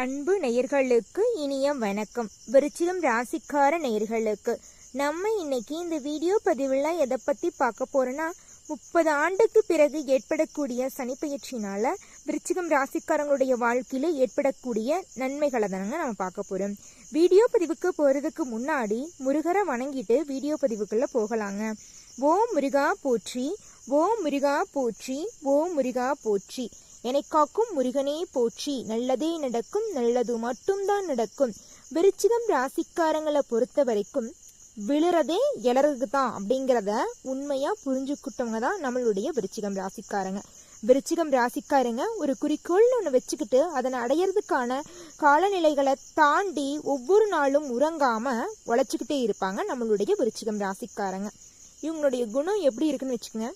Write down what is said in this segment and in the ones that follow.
அன்பு நேயர்களுக்கு இனிய வணக்கம். விருச்சிகம் ராசிக்கார நேயர்களுக்கு நம்ம இன்னைக்கு இந்த வீடியோ பதிவில் எதை பற்றி பார்க்க போறோம்னா 30 ஆண்டுக்கு பிறகு ஏற்படக்கூடிய சனிப்பெயர்ச்சினால விருச்சிகம் ராசிக்காரங்களுடைய வாழ்க்கையில ஏற்படக்கூடிய நன்மைகளை தானங்க நம்ம பார்க்க போறோம். வீடியோ பதிவுக்கு போறதுக்கு முன்னாடி முருகரை வணங்கிட்டு வீடியோ பதிவுக்குள்ள போகலாங்க. ஓம் முருகா போற்றி, ஓம் முருகா போற்றி, ஓம் முருகா போற்றி. என்னை காக்கும் முருகனே போற்றி, நல்லதே நடக்கும், நல்லது மட்டும்தான் நடக்கும். விருச்சிகம் ராசிக்காரங்களை பொறுத்த வரைக்கும் விழுறதே எழறதுக்கு தான் அப்படிங்கிறத உண்மையா புரிஞ்சுக்கிட்டவங்க தான் நம்மளுடைய விருச்சிகம் ராசிக்காரங்க. விருச்சிகம் ராசிக்காரங்க ஒரு குறிக்கோள்னு ஒன்று வச்சுக்கிட்டு அதனை அடையிறதுக்கான காலநிலைகளை தாண்டி ஒவ்வொரு நாளும் உறங்காம உழைச்சிக்கிட்டே இருப்பாங்க நம்மளுடைய விருச்சிகம் ராசிக்காரங்க. இவங்களுடைய குணம் எப்படி இருக்குன்னு வச்சுக்கோங்க.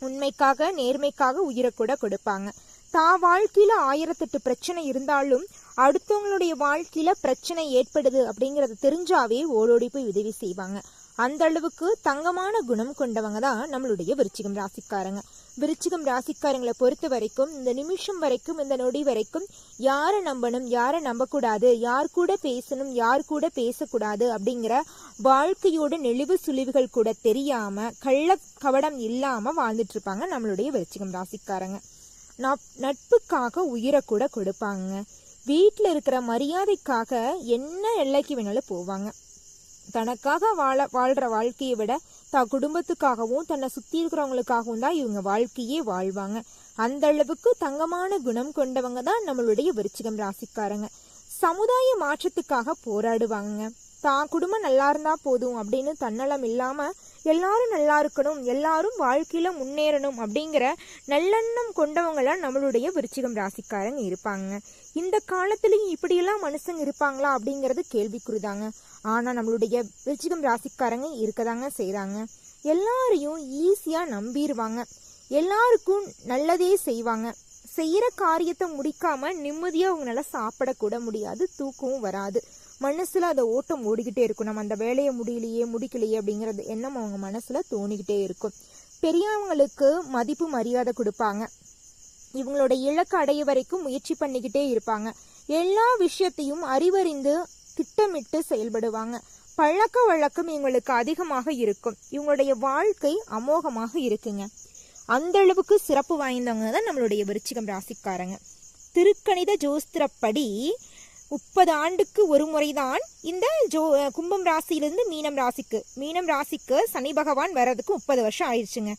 உண்மைக்காக நேர்மைக்காக உயிரை கூட கொடுப்பாங்க. தான் வாழ்க்கையில 1008 பிரச்சனை இருந்தாலும் அடுத்தவங்களுடைய வாழ்க்கையில பிரச்சனை ஏற்படுது அப்படிங்கறது தெரிஞ்சாவே ஓடோடி போய் உதவி செய்வாங்க. அந்த அளவுக்கு தங்கமான குணம் கொண்டவங்க தான் நம்மளுடைய விருச்சிகம் ராசிக்காரங்க. விருச்சிகம் ராசிக்காரங்களை பொறுத்த வரைக்கும் இந்த நிமிஷம் வரைக்கும், இந்த நொடி வரைக்கும் யாரை நம்பணும், யாரை நம்பக்கூடாது, யார் கூட பேசணும், யார் கூட பேசக்கூடாது அப்படிங்கிற வாழ்க்கையோட நெளிவு சுழிவுகள் கூட தெரியாம கள்ள கவடம் இல்லாம வாழ்ந்துட்டு இருப்பாங்க நம்மளுடைய விருச்சிகம் ராசிக்காரங்க. நட்புக்காக உயிரை கூட கொடுப்பாங்க. வீட்டில் இருக்கிற மரியாதைக்காக என்ன எல்லைக்கு வேணாலும் போவாங்க. தனக்காக வாழ்ற வாழ்க்கையை விட தான் குடும்பத்துக்காகவும் தன்னை சுத்தி இருக்கிறவங்களுக்காகவும் தான் இவங்க வாழ்க்கையே வாழ்வாங்க. அந்த அளவுக்கு தங்கமான குணம் கொண்டவங்க தான் நம்மளுடைய விருச்சிகம் ராசிக்காரங்க. சமுதாய மாற்றத்துக்காக போராடுவாங்க. தான் குடும்பம் நல்லா இருந்தா போதும் அப்படின்னு தன்னலம் இல்லாம எல்லாரும் நல்லா இருக்கணும், எல்லாரும் வாழ்க்கையில முன்னேறணும் அப்படிங்கிற நல்லெண்ணம் கொண்டவங்களா நம்மளுடைய விருச்சிகம் ராசிக்காரங்க இருப்பாங்க. இந்த காலத்திலயும் இப்படியெல்லாம் மனுஷங்க இருப்பாங்களா அப்படிங்கிறது கேள்விக்குறிதாங்க. ஆனா நம்மளுடைய விருச்சிகம் ராசிக்காரங்க இருக்கதாங்க செய்றாங்க. எல்லாரையும் ஈஸியா நம்பிடுவாங்க. எல்லாருக்கும் நல்லதே செய்வாங்க. செய்யற காரியத்தை முடிக்காம நிம்மதியா அவங்களால சாப்பிடக்கூட முடியாது, தூக்கமும் வராது. மனசுல அதை ஓட்டம் ஓடிக்கிட்டே இருக்கும். நம்ம அந்த வேலையை முடிக்கலையே அப்படிங்கிறது எண்ணம் அவங்க மனசுல தோணிக்கிட்டே இருக்கும். பெரியவங்களுக்கு மதிப்பு மரியாதை கொடுப்பாங்க. இவங்களோட இலக்கு அடைய வரைக்கும் முயற்சி பண்ணிக்கிட்டே இருப்பாங்க. எல்லா விஷயத்தையும் அறிவறிந்து திட்டமிட்டு செயல்படுவாங்க. பழக்க வழக்கம் இவங்களுக்கு அதிகமாக இருக்கும். இவங்களுடைய வாழ்க்கை அமோகமாக இருக்குங்க. அந்த அளவுக்கு சிறப்பு வாய்ந்தவங்க தான் நம்மளுடைய விருச்சிகம் ராசிக்காரங்க. திருக்கணித ஜோஸ்திரப்படி 30 ஆண்டுக்கு ஒரு முறைதான் இந்த கும்பம் ராசியிலிருந்து மீனம் ராசிக்கு சனி பகவான் வர்றதுக்கு 30 வருஷம் ஆயிடுச்சுங்க.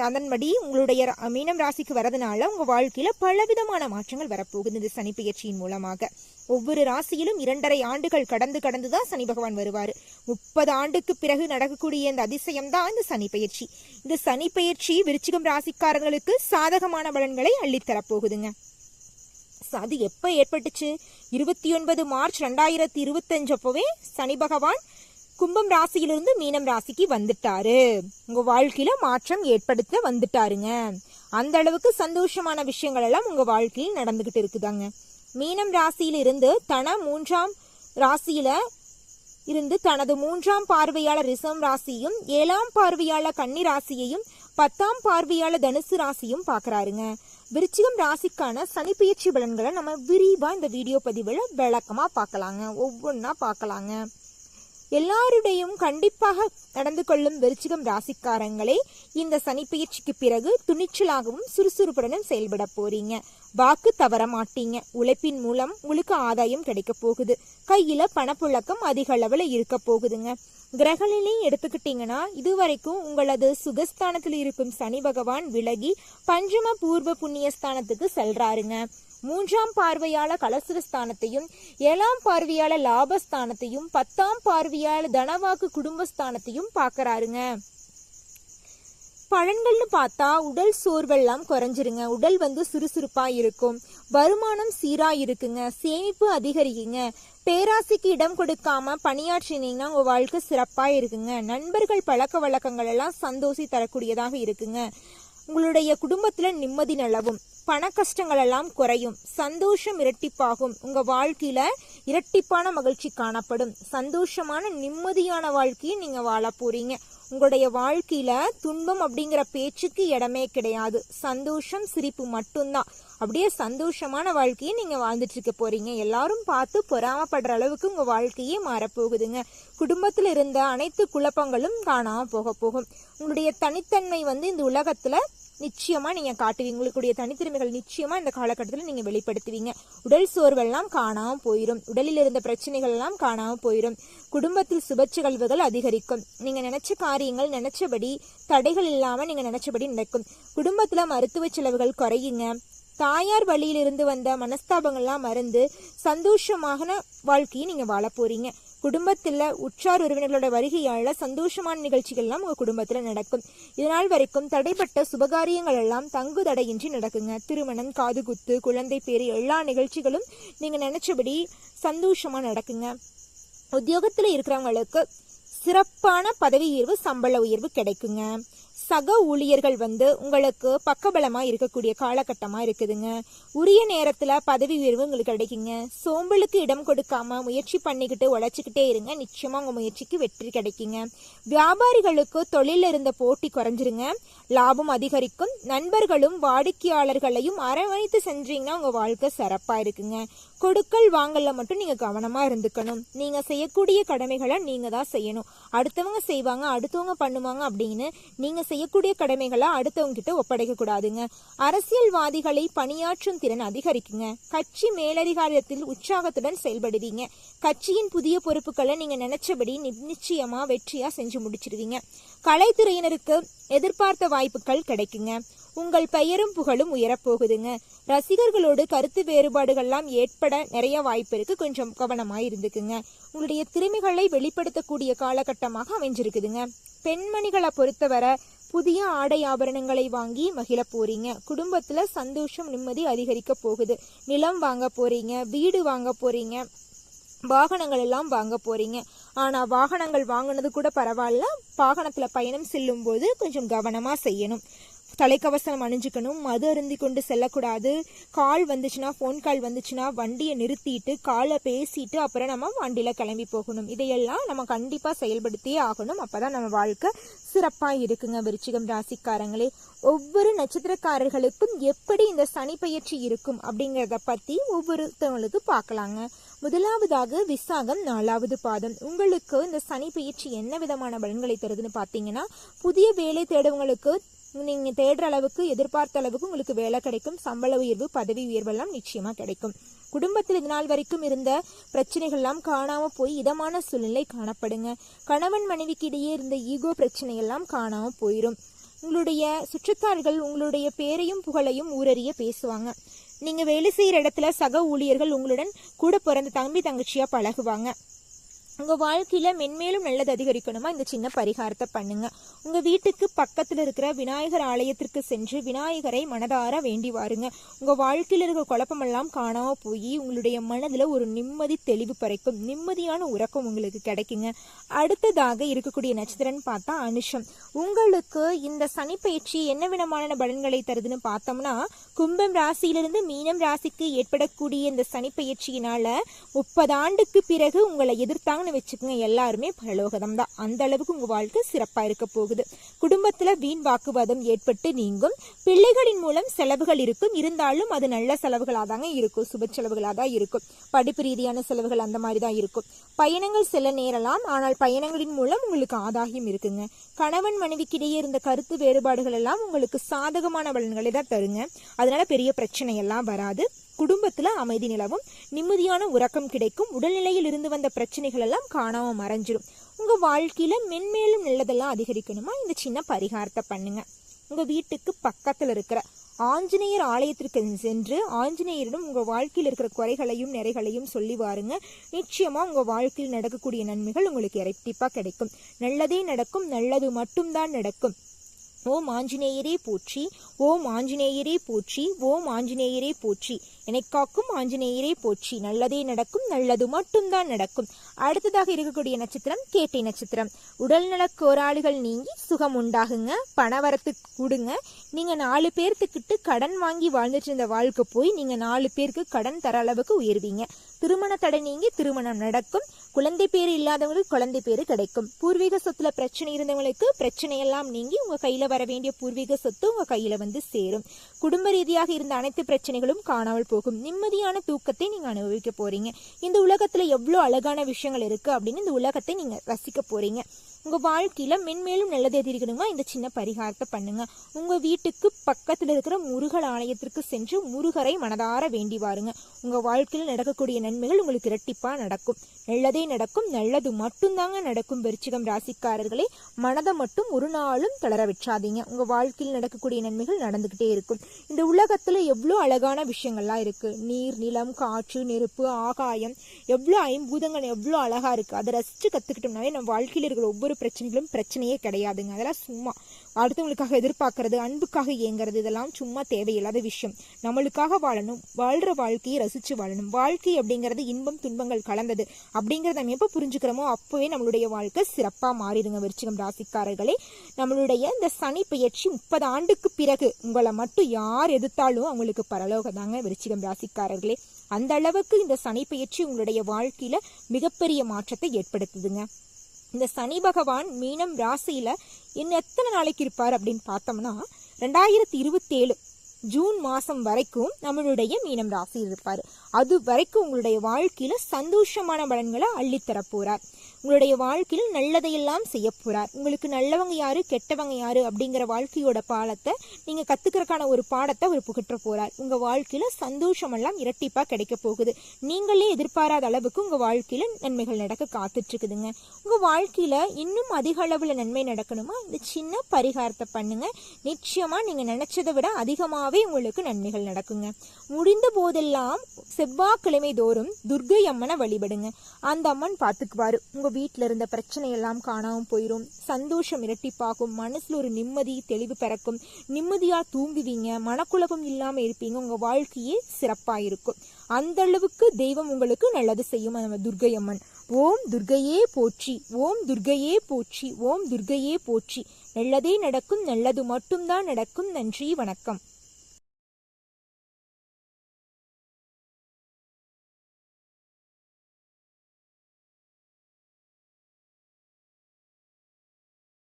அதன்படி உங்களுடைய மீனம் ராசிக்கு வரதுனால உங்க வாழ்க்கையில பலவிதமான மாற்றங்கள் வரப்போகுது. இந்த சனி பெயர்ச்சியின் மூலமாக ஒவ்வொரு ராசியிலும் 2.5 ஆண்டுகள் கடந்துதான் சனி பகவான் வருவாரு. 30 ஆண்டுக்கு பிறகு நடக்கக்கூடிய இந்த அதிசயம் தான் இந்த சனி பெயர்ச்சி. இந்த சனி பெயர்ச்சி விருச்சிகம் ராசிக்காரங்களுக்கு சாதகமான பலன்களை அள்ளித்தரப்போகுதுங்க. அது எப்ப ஏற்பட்டுச்சு? 29 மார்ச் 2025 அப்பவே சனி பகவான் கும்பம் ராசியிலிருந்து மீனம் ராசிக்கு வந்துட்டாரு. உங்க வாழ்க்கையில மாற்றம் ஏற்படுத்த வந்துட்டாருங்க. அந்த அளவுக்கு சந்தோஷமான விஷயங்கள் எல்லாம் உங்க வாழ்க்கையில் நடந்துகிட்டு இருக்குதாங்க. மீனம் ராசியில இருந்து தன 3ஆம் ராசியில இருந்து தனது 3ஆம் பார்வையாளர் ரிஷம் ராசியும் 7ஆம் பார்வையாளர் கன்னி ராசியையும் 10ஆம் பார்வையாளர் தனுசு ராசியும் பாக்குறாருங்க. விருச்சிகம் ராசிக்கான சனி பெயர்ச்சி பலன்களை நம்ம விரிவா இந்த வீடியோ பதிவுல விளக்கமா பார்க்கலாங்க. ஒவ்வொன்னா பார்க்கலாங்க. எல்லாருடையும் கண்டிப்பாக நடந்து கொள்ளும் விருச்சிகம் ராசிக்காரங்களே இந்த சனி பெயர்ச்சிக்கு பிறகு துணிச்சலாகவும் சுறுசுறுப்புடனும் செயல்பட போறீங்க. வாக்கு தவற மாட்டீங்க. உழைப்பின் மூலம் உங்களுக்கு ஆதாயம் கிடைக்க போகுது. கையில பணப்புழக்கம் அதிக அளவுல இருக்க போகுதுங்க. கிரகநிலையும் எடுத்துக்கிட்டீங்கன்னா இதுவரைக்கும் உங்களது சுகஸ்தானத்தில் இருக்கும் சனி பகவான் விலகி பஞ்சம பூர்வ புண்ணியஸ்தானத்துக்கு செல்றாருங்க. 3ஆம் பார்வையாளர் கலசுரஸ்தானத்தையும் 7ஆம் பார்வையாளர் லாபஸ்தானத்தையும் 10ஆம் பார்வையாளர் தனவாக்கு குடும்பஸ்தானத்தையும் பாக்குறாருங்க. பலன்கள்னு பார்த்தா உடல் சோர்வெல்லாம் குறைஞ்சிருங்க. உடல் சுறுசுறுப்பா இருக்கும். வருமானம் சீரா இருக்குங்க. சேமிப்பு அதிகரிக்குங்க. பேராசைக்கு இடம் கொடுக்காம பணியாற்றினீங்கன்னா உங்க வாழ்க்கை சிறப்பா இருக்குங்க. நண்பர்கள் பழக்க வழக்கங்கள் எல்லாம் சந்தோஷி தரக்கூடியதாக இருக்குங்க. உங்களுடைய குடும்பத்துல நிம்மதி நிலவும். பண கஷ்டங்கள் எல்லாம் குறையும். சந்தோஷம் இரட்டிப்பாகும். உங்க வாழ்க்கையில இரட்டிப்பான மகிழ்ச்சி காணப்படும். சந்தோஷமான நிம்மதியான வாழ்க்கையை நீங்க வாழ போறீங்க. உங்களுடைய வாழ்க்கையில துன்பம் அப்படிங்கிற பேச்சுக்கு இடமே கிடையாது. சந்தோஷம் சிரிப்பு மட்டும்தான். அப்படியே சந்தோஷமான வாழ்க்கையை நீங்க வாழ்ந்துட்டு இருக்க போறீங்க. எல்லாரும் பார்த்து பொறாமப்படுற அளவுக்கு உங்க வாழ்க்கையே மாறப்போகுதுங்க. குடும்பத்துல இருந்த அனைத்து குழப்பங்களும் காணாம போகும். உங்களுடைய தனித்தன்மை இந்த உலகத்துல நிச்சயமா நீங்க காட்டுவீங்க. உங்களுடைய தனித்திறமைகள் நிச்சயமா இந்த காலகட்டத்தில் நீங்க வெளிப்படுத்துவீங்க. உடல் சோர்வெல்லாம் காணாம போயிடும். உடலில் இருந்த பிரச்சனைகள் எல்லாம் காணாம போயிடும். குடும்பத்தில் சுப நிகழ்வுகள் அதிகரிக்கும். நீங்க நினைச்ச காரியங்கள் நினைச்சபடி தடைகள் இல்லாம நீங்க நினைச்சபடி நடக்கும். குடும்பத்துல மருத்துவ செலவுகள் குறையுங்க. தாயார் வழியிலிருந்து வந்த மனஸ்தாபங்கள்லாம் மறந்து சந்தோஷமான வாழ்க்கையை நீங்க வாழ போறீங்க. குடும்பத்துல உற்றார் உறவினர்களோட வருகையால சந்தோஷமான நிகழ்ச்சிகள்லாம் உங்க குடும்பத்துல நடக்கும். இதனால் வரைக்கும் தடைப்பட்ட சுபகாரியங்கள் எல்லாம் தங்கு தடையின்றி நடக்குங்க. திருமணம், காதுகுத்து, குழந்தை பேரு எல்லா நிகழ்ச்சிகளும் நீங்க நினைச்சபடி சந்தோஷமா நடக்குங்க. உத்தியோகத்துல இருக்கிறவங்களுக்கு சிறப்பான பதவி உயர்வு, சம்பள உயர்வு கிடைக்குங்க. சக ஊழியர்கள் உங்களுக்கு பக்கபலமா இருக்கக்கூடிய காலகட்டமா இருக்குதுங்க. உரிய நேரத்துல பதவி உயர்வு உங்களுக்கு கிடைக்குங்க. சோம்பலுக்கு இடம் கொடுக்காம முயற்சி பண்ணிக்கிட்டு உழைச்சிக்கிட்டே இருங்க. நிச்சயமா உங்க முயற்சிக்கு வெற்றி கிடைக்குங்க. வியாபாரிகளுக்கு தொழில இருந்த போட்டி குறைஞ்சிருங்க. லாபம் அதிகரிக்கும். நண்பர்களும் வாடிக்கையாளர்களையும் அரவணைத்து செஞ்சீங்கன்னா உங்க வாழ்க்கை சிறப்பா இருக்குங்க. கொடுக்கல் வாங்கல மட்டும் நீங்க கவனமா இருந்துக்கணும். நீங்க செய்யக்கூடிய கடமைகளை நீங்க தான் செய்யணும். அடுத்தவங்க செய்வாங்க, அடுத்தவங்க பண்ணுவாங்க அப்படின்னு நீங்க செய்யக்கூடிய கடமைகளை அடுத்தவங்க கிட்ட ஒப்படைக்க கூடாதுங்க. அரசியல்வாதிகளை பணியாற்றும் திறன் அதிகரிக்குங்க. கட்சி மேலதிகாரத்தில் உற்சாகத்துடன் செயல்படுவீங்க. கட்சியின் புதிய பொறுப்புகளை நீங்க நினைச்சபடி நிச்சயமா வெற்றியா செஞ்சு முடிச்சிருவீங்க. கலைத்துறையினருக்கு எதிர்பார்த்த வாய்ப்புகள் கிடைக்குங்க. உங்கள் பெயரும் புகழும் உயரப்போகுதுங்க. ரசிகர்களோடு கருத்து வேறுபாடுகள்லாம் ஏற்பட நிறைய வாய்ப்பு இருக்கு. கொஞ்சம் கவனமாய் இருந்துக்குங்க. உங்களுடைய திறமைகளை வெளிப்படுத்தக்கூடிய காலகட்டமாக அமைஞ்சிருக்குதுங்க. பெண்மணிகளை பொறுத்தவரை புதிய ஆடை ஆபரணங்களை வாங்கி மகிழ போறீங்க. குடும்பத்துல சந்தோஷம், நிம்மதி அதிகரிக்க போகுது. நிலம் வாங்க போறீங்க, வீடு வாங்க போறீங்க, வாகனங்கள் எல்லாம் வாங்க போறீங்க. ஆனா வாகனங்கள் வாங்கினது கூட பரவாயில்ல, வாகனத்துல பயணம் செல்லும் போது கொஞ்சம் கவனமா செய்யணும். தலைக்கவசம் அணிஞ்சுக்கணும். மது அருந்தி கொண்டு செல்லக்கூடாது. கால் வந்துச்சுன்னா, ஃபோன் கால் வந்துச்சுன்னா வண்டியை நிறுத்திட்டு காலை பேசிட்டு அப்புறம் நம்ம வண்டியில கிளம்பி போகணும். இதையெல்லாம் நம்ம கண்டிப்பா செயல்படுத்தியே ஆகணும். அப்பதான் நம்ம வாழ்க்கை சிறப்பா இருக்குங்க. விருச்சிகம் ராசிக்காரங்களே, ஒவ்வொரு நட்சத்திரக்காரர்களுக்கும் எப்படி இந்த சனி பயிற்சி இருக்கும் அப்படிங்கிறத பத்தி ஒவ்வொருத்தவங்களுக்கு பார்க்கலாங்க. முதலாவதாக விசாகம் 4வது பாதம். உங்களுக்கு இந்த சனி பயிற்சி என்ன விதமான பலன்களை தருதுன்னு பாத்தீங்கன்னா, புதிய வேலை தேடுவங்களுக்கு நீங்க தேடுற அளவுக்கு, எதிர்பார்த்த அளவுக்கு உங்களுக்கு வேலை கிடைக்கும். சம்பள உயர்வு, பதவி உயர்வு எல்லாம் நிச்சயமா கிடைக்கும். குடும்பத்தில் இது நாள் வரைக்கும் இருந்த பிரச்சனைகள் எல்லாம் காணாம போய் இதமான சூழ்நிலை காணப்படுங்க. கணவன் மனைவிக்கு இடையே இருந்த ஈகோ பிரச்சனை எல்லாம் காணாம போயிடும். உங்களுடைய சுற்றத்தார்கள் உங்களுடைய பேரையும் புகழையும் ஊரறிய பேசுவாங்க. நீங்க வேலை செய்யற இடத்துல சக ஊழியர்கள் உங்களுடன் கூட பிறந்த தம்பி தங்கச்சியா பழகுவாங்க. உங்க வாழ்க்கையில மென்மேலும் நல்லது அதிகரிக்கணுமா இந்த சின்ன பரிகாரத்தை பண்ணுங்க. உங்க வீட்டுக்கு பக்கத்துல இருக்கிற விநாயகர் ஆலயத்திற்கு சென்று விநாயகரை மனதார வேண்டி வாருங்க. உங்க வாழ்க்கையில இருக்கிற குழப்பமெல்லாம் காணாம போய் உங்களுடைய மனதுல ஒரு நிம்மதி, தெளிவு பறைக்கும். நிம்மதியான உறக்கம் உங்களுக்கு கிடைக்குங்க. அடுத்ததாக இருக்கக்கூடிய நட்சத்திரம்னு பார்த்தா அனுஷம். உங்களுக்கு இந்த சனி பயிற்சி என்ன விதமான பலன்களை தருதுன்னு பார்த்தோம்னா, கும்பம் ராசியிலிருந்து மீனம் ராசிக்கு ஏற்படக்கூடிய இந்த சனி பயிற்சியினால 30 ஆண்டுக்கு பிறகு உங்களை எதிர்த்தாங்க வச்சுக்கோங்க, எல்லாருமே பரலோகதம் தான். அந்த அளவுக்கு உங்க வாழ்க்கை சிறப்பா இருக்க போகுது. குடும்பத்துல வீண் வாக்குவாதம் ஏற்பட்டு நீங்கும். பிள்ளைகளின் மூலம் செலவுகள் இருக்கும். இருந்தாலும் அது நல்ல செலவுகளா தாங்க இருக்கும், சுப செலவுகளா தான் இருக்கும். படிப்பு ரீதியான செலவுகள் அந்த மாதிரி தான் இருக்கும். பயணங்கள் செல்ல நேரலாம், ஆனால் பயணங்களின் மூலம் உங்களுக்கு ஆதாயம் இருக்குங்க. கணவன் மனைவிக்கிடையே இருந்த கருத்து வேறுபாடுகள் எல்லாம் உங்களுக்கு சாதகமான பலன்களை தான் தருங்க. அதனால பெரிய பிரச்சனை எல்லாம் வராது. குடும்பத்துல அமைதி நிலவும், நிம்மதியான உறக்கம் கிடைக்கும். உடல்நிலையில் இருந்து வந்த பிரச்சனைகள் எல்லாம் காணாம மறைஞ்சிரும். உங்க வாழ்க்கையில மென்மேலும் நல்லதெல்லாம் அதிகரிக்கணுமா இந்த சின்ன பரிகாரத்தை பண்ணுங்க. உங்க வீட்டுக்கு பக்கத்துல இருக்கிற ஆஞ்சநேயர் ஆலயத்திற்கு சென்று ஆஞ்சநேயரிடம் உங்க வாழ்க்கையில் இருக்கிற குறைகளையும் நிறைகளையும் சொல்லி வாருங்க. நிச்சயமா உங்க வாழ்க்கையில் நடக்கக்கூடிய நன்மைகள் உங்களுக்கு இரட்டிப்பா கிடைக்கும். நல்லதே நடக்கும், நல்லது மட்டும்தான் நடக்கும். ஓம் ஆஞ்சநேயரே போற்றி, ஓம் ஆஞ்சநேயரே போற்றி, ஓம் ஆஞ்சநேயரே போற்றி, என்னை காக்கும் ஆஞ்சநேயரே போற்றி. நல்லதே நடக்கும், நல்லது மட்டும்தான் நடக்கும். அடுத்ததாக இருக்கக்கூடிய நட்சத்திரம் கேட்டை நட்சத்திரம். உடல்நல கோளாறுகள் நீங்கி சுகம் உண்டாகுங்க. பணவரத்து கூடுங்க. நீங்க 4 பேர்த்துக்கிட்டு கடன் வாங்கி வாழ்ந்துட்டு இருந்த வாழ்க்கை போய் நீங்க 4 பேருக்கு கடன் தர அளவுக்கு உயர்வீங்க. திருமண தடை நீங்கி திருமணம் நடக்கும். குழந்தை பேரு இல்லாதவங்களுக்கு குழந்தை பேரு கிடைக்கும். பூர்வீக சொத்துல பிரச்சனை இருந்தவங்களுக்கு பிரச்சனையெல்லாம் நீங்கி உங்க கையில வர வேண்டிய பூர்வீக சொத்து உங்க கையில வந்து சேரும். குடும்ப ரீதியாக இருந்த அனைத்து பிரச்சனைகளும் காணாமல் போகும். நிம்மதியான தூக்கத்தை நீங்க அனுபவிக்க போறீங்க. இந்த உலகத்துல எவ்வளவு அழகான விஷயங்கள் இருக்கு அப்படின்னு இந்த உலகத்தை நீங்க ரசிக்க போறீங்க. உங்க வாழ்க்கையில மென்மேலும் நல்லது எதிர்க்கணுமா இந்த சின்ன பரிகாரத்தை பண்ணுங்க. உங்க வீட்டுக்கு பக்கத்துல இருக்கிற முருகர் ஆலயத்திற்கு சென்று முருகரை மனதார வேண்டி வாருங்க. உங்க வாழ்க்கையில் நடக்கக்கூடிய நன்மைகள் உங்களுக்கு இரட்டிப்பா நடக்கும். நல்லதே நடக்கும், நல்லது மட்டும்தாங்க நடக்கும். விருச்சிகம் ராசிக்காரர்களே, மனதை மட்டும் ஒரு நாளும் தளர விட்டுறாதீங்க. உங்க வாழ்க்கையில் நடக்கக்கூடிய நன்மைகள் நடந்துகிட்டே இருக்கும். இந்த உலகத்துல எவ்வளோ அழகான விஷயங்கள்லாம் இருக்கு. நீர், நிலம், காற்று, நெருப்பு, ஆகாயம், எவ்வளோ ஐம்பூதங்கள் எவ்வளோ அழகா இருக்கு. அதை ரசிச்சு கத்துக்கிட்டோம்னாவே நம்ம வாழ்க்கையில் இருக்கிற ஒவ்வொரு பிரச்சனைகளும் பிரச்சனையே கிடையாதுங்க. அதெல்லாம் சும்மா அடுத்தவங்களுக்காக எதிர்பார்க்கறது, அன்புக்காக இயங்குறது, இதெல்லாம் சும்மா தேவையில்லாத விஷயம். நம்மளுக்காக வாழணும், வாழ்ற வாழ்க்கையை ரசிச்சு வாழணும். வாழ்க்கை அப்படிங்கிறது இன்பம் துன்பங்கள் கலந்தது அப்படிங்கிறத நம்ம எப்போ புரிஞ்சுக்கிறோமோ அப்பவே நம்மளுடைய வாழ்க்கை சிறப்பாக மாறிடுங்க. விருச்சிகம் ராசிக்காரர்களே, நம்மளுடைய இந்த சனி பெயர்ச்சி 30 ஆண்டுக்கு பிறகு உங்களை மட்டும் யார் எதிர்த்தாலும் அவங்களுக்கு பரலோகம் தாங்க. விருச்சிகம் ராசிக்காரர்களே, அந்த அளவுக்கு இந்த சனி பெயர்ச்சி உங்களுடைய வாழ்க்கையில மிகப்பெரிய மாற்றத்தை ஏற்படுத்துதுங்க. இந்த சனி பகவான் மீனம் ராசியில இன்னும் எத்தனை நாளைக்கு இருப்பார் அப்படின்னு பார்த்தோம்னா 2027 ஜூன் மாசம் வரைக்கும் நம்மளுடைய மீனம் ராசி இருப்பார். அது வரைக்கும் உங்களுடைய வாழ்க்கையில சந்தோஷமான பலன்களை அள்ளித்தர போறார். உங்களுடைய வாழ்க்கையில் நல்லதையெல்லாம் செய்ய போறார். உங்களுக்கு நல்லவங்க யாரு கெட்டவங்க யாரு அப்படிங்கிற வாழ்க்கையோட பாடத்தை நீங்க கத்துக்கிறதுக்கான ஒரு பாடத்தை அவர் புகற்ற போறார். உங்க வாழ்க்கையில சந்தோஷம் எல்லாம் இரட்டிப்பா கிடைக்க போகுது. நீங்களே எதிர்பாராத அளவுக்கு உங்க வாழ்க்கையில நன்மைகள் நடக்க காத்துட்டு இருக்குதுங்க. உங்க வாழ்க்கையில இன்னும் அதிக அளவுல நன்மை நடக்கணுமா இந்த சின்ன பரிகாரத்தை பண்ணுங்க. நிச்சயமா நீங்க நினைச்சதை விட அதிகமாவே உங்களுக்கு நன்மைகள் நடக்குங்க. முடிந்த போதெல்லாம் செவ்வாய்க்கிழமை தோறும் துர்கை அம்மனை வழிபடுங்க. அந்த அம்மன் பார்த்துக்குவாரு. உங்க வீட்டுல இருந்த பிரச்சனை எல்லாம் காணாம போயிடும். சந்தோஷம் இரட்டிப்பாகும். மனசுல ஒரு நிம்மதி தெளிவு பிறக்கும். நிம்மதியா தூங்குவீங்க. மனக்குழப்பம் இல்லாம இருப்பீங்க. உங்க வாழ்க்கையே சிறப்பா இருக்கும். அந்த அளவுக்கு தெய்வம் உங்களுக்கு நல்லது செய்யும். நம்ம துர்கை அம்மன். ஓம் துர்கையே போற்றி, ஓம் துர்கையே போற்றி, ஓம் துர்கையே போற்றி. நல்லதே நடக்கும், நல்லது மட்டும்தான் நடக்கும். நன்றி, வணக்கம்.